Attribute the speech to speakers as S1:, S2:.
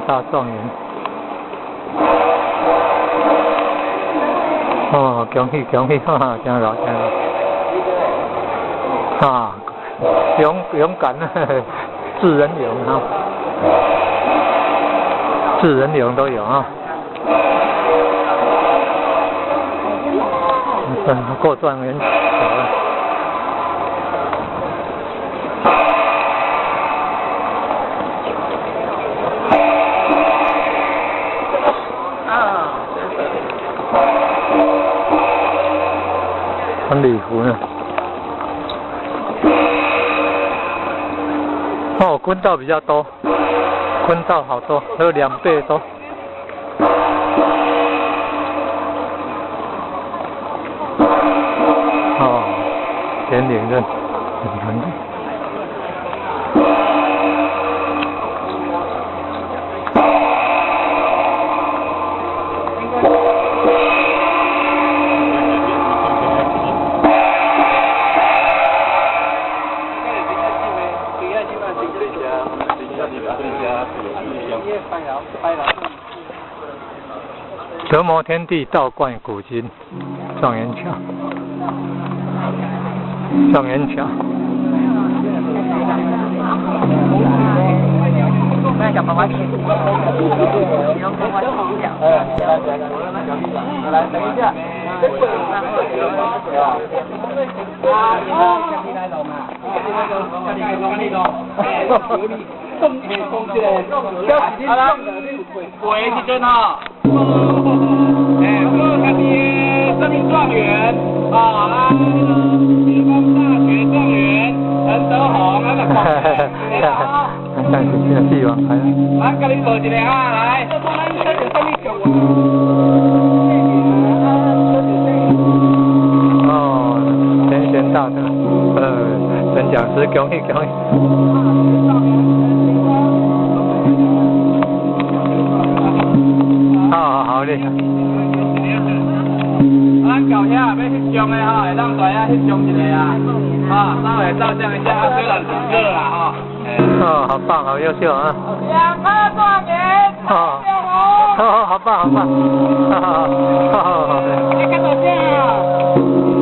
S1: 大状元。哦，恭喜恭喜，哈哈，真好真好。啊，勇敢啊，智人勇啊，智人勇都有啊。过状元桥了。穿礼服呢。哦，坤道比较多，坤道好多，有2倍多。哦，田岭镇，德摩天地道观古今，状元桥，状元桥。
S2: 那小爸爸，你用爸爸讲。来，等一下。好了，鬼去真哈。各个的生命状元啊，北方大学状元陈德宏那个。
S1: 但是现在帝王牌。
S2: 来，给你报一个哈，来。
S1: 哦，天贤大德，陈讲师恭喜恭喜。好厉害。
S2: 咱搞遐要翕相的吼，会当大家翕相一下啊，稍微照相一下，虽然很热啦哈。
S1: 哦，好棒，好优秀啊！2
S2: 科状元，
S1: 好棒，好棒！
S2: 你看到这样。